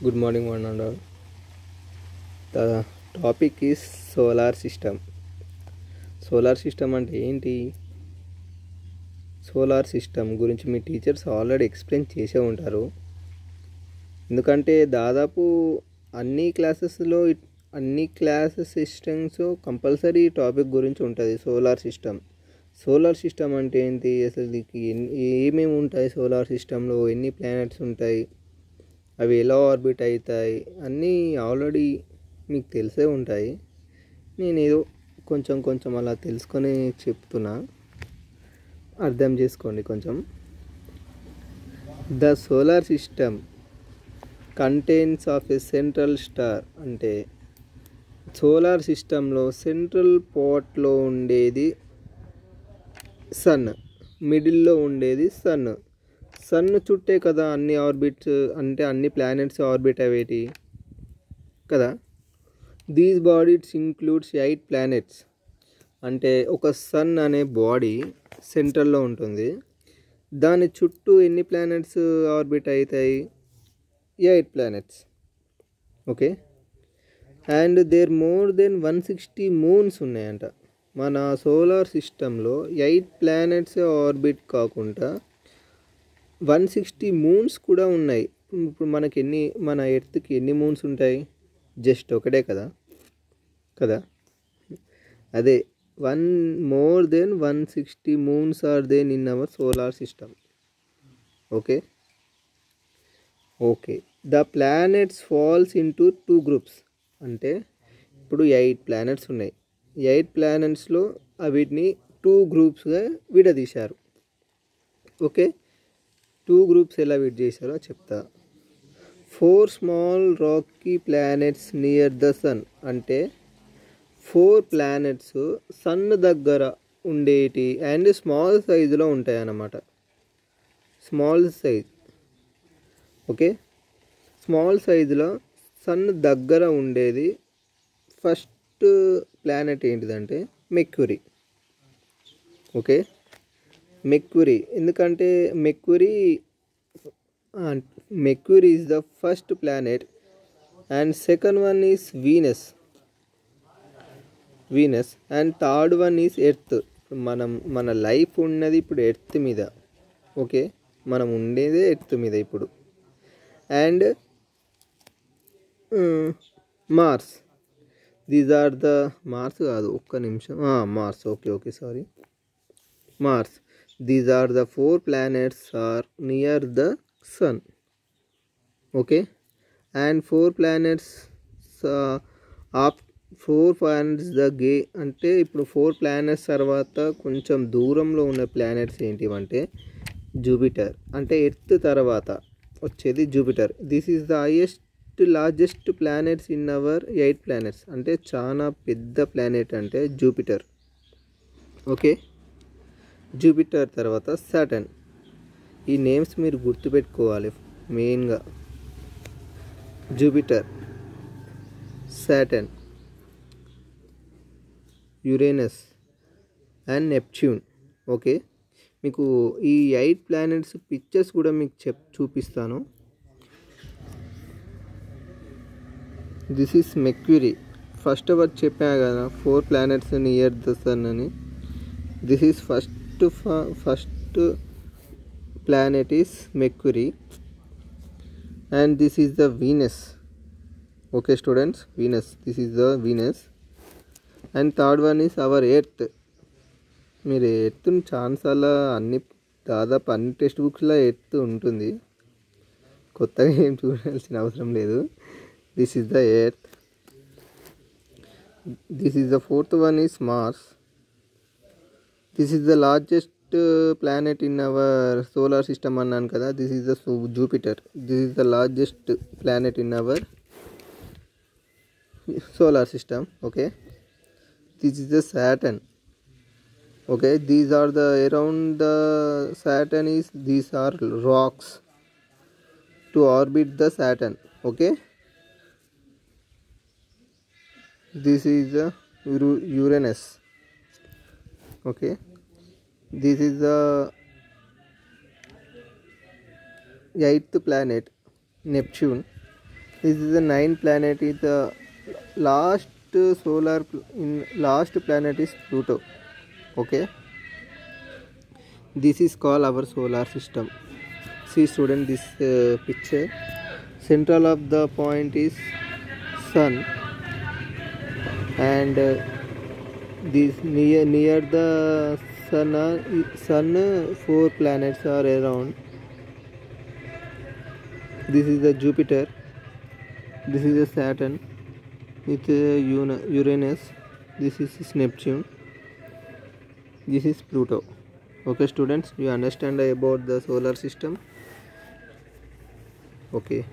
Good morning, one and all. The topic is solar system. Solar system అంటే ఏంటి? Solar system గురించి మీ teachers already explain చేసే ఉంటారు. ఎందుకంటే దాదాపు అన్ని క్లాసెస్ సిస్టమ్స్ కంపల్సరీ టాపిక్ గురించి ఉంటుంది సోలార్ సిస్టమ్. సోలార్ సిస్టమ్ అంటే ఏంటి, అసలు దీనికి ఏమేమి ఉంటాయి, సోలార్ సిస్టంలో ఎన్ని ప్లానెట్స్ ఉంటాయి, అవి ఎలా ఆర్బిట్ అవుతాయి, అన్నీ ఆల్రెడీ మీకు తెలిసే ఉంటాయి. నేను ఏదో కొంచెం అలా తెలుసుకొని చెప్తున్నా, అర్థం చేసుకోండి కొంచెం. The solar system contains of a central star. అంటే సోలార్ సిస్టంలో సెంట్రల్ పార్ట్లో ఉండేది సన్, మిడిల్లో ఉండేది సన్. సన్ చుట్టే కదా అన్ని ఆర్బిట్స్, అంటే అన్ని ప్లానెట్స్ ఆర్బిట్ అవేటి కదా. These bodies includes 8 planets. అంటే ఒక సన్ అనే బాడీ సెంట్రల్లో ఉంటుంది, దాని చుట్టూ ఎన్ని ప్లానెట్స్ ఆర్బిట్ అవుతాయి? 8 planets. Okay. And there more than 160 moons ఉన్నాయంట. మన సోలార్ సిస్టంలో 8 ప్లానెట్స్ ఆర్బిట్ కాకుండా 160 మూన్స్ కూడా ఉన్నాయి. ఇప్పుడు మన ఎర్త్కి ఎన్ని మూన్స్ ఉంటాయి? జస్ట్ ఒకటే కదా. అదే more than 160 moons are there in our solar system. Okay. The planets falls into 2 groups. అంటే ఇప్పుడు 8 ప్లానెట్స్ ఉన్నాయి. 8 ప్లానెట్స్లో వీటిని 2 గ్రూప్స్గా విడదీశారు. ఓకే. 2 గ్రూప్స్ ఎలా విడ్ చేశారో చెప్తా. 4 small rocky planets near the sun. అంటే 4 ప్లానెట్స్ సన్ దగ్గర ఉండేటి అండ్ స్మాల్ సైజులో ఉంటాయి అన్నమాట. Small size. ఓకే. స్మాల్ సైజులో సన్ దగ్గర ఉండేది ఫస్ట్ ప్లానెట్ ఏంటిదంటే మెర్క్యూరీ. ఓకే. మెర్క్యూరీ ఎందుకంటే mercury is the first planet and second one is Venus and third one is earth. మన లైఫ్ ఉన్నది ఇప్పుడు ఎర్త్ మీద. ఓకే. మనం ఉండేదే ఎర్త్ మీద ఇప్పుడు. And Mars. These are the Mars కాదు, ఒక్క నిమిషం. Mars. Okay sorry, Mars. These are the 4 planets are near the sun. Okay. And 4 planets అంటే ఇప్పుడు 4 ప్లానెట్స్ తర్వాత కొంచెం దూరంలో ఉన్న ప్లానెట్స్ ఏంటివంటే జూపిటర్. అంటే ఎర్త్ తర్వాత వచ్చేది Jupiter. This is the largest planets in our 8 planets. అంటే చాలా పెద్ద ప్లానెట్ అంటే జూపిటర్. ఓకే. జూపిటర్ తర్వాత సాటర్న్. ఈ నేమ్స్ మీరు గుర్తుపెట్టుకోవాలి మెయిన్గా. Jupiter, Saturn, Uranus and Neptune. Okay. మీకు ఈ 8 ప్లానెట్స్ పిక్చర్స్ కూడా మీకు చూపిస్తాను. This is Mercury. First hour చెప్పా కదా 4 ప్లానెట్స్ నియర్ ద సన్ అని. This is first planet is Mercury and this is the Venus. Okay students, Venus. This is the Venus and third one is our Earth. మీరు ఎర్త్ని ఛాన్సాల దాదాపు అన్ని text బుక్స్లో earth ఉంటుంది, కొత్తగా ఏం చూడాల్సిన అవసరం లేదు. This is the Earth. This is the fourth one is Mars. This is the largest planet in our solar system అన్నాను కదా. This is the Jupiter. This is the largest planet in our solar system. Okay. This is the Saturn. Okay. These are the around the Saturn is these are rocks to orbit the Saturn. Okay. This is the Uranus. Okay. This is the 8th planet, Neptune. This is the ninth planet. Is the last last planet is Pluto. Okay, this is called our solar system. See student, this picture, central of the point is sun, and this near the sun 4 planets are around. This is the Jupiter, this is the Saturn with Uranus, this is Neptune, this is Pluto. Okay students, you understand about the solar system? Okay.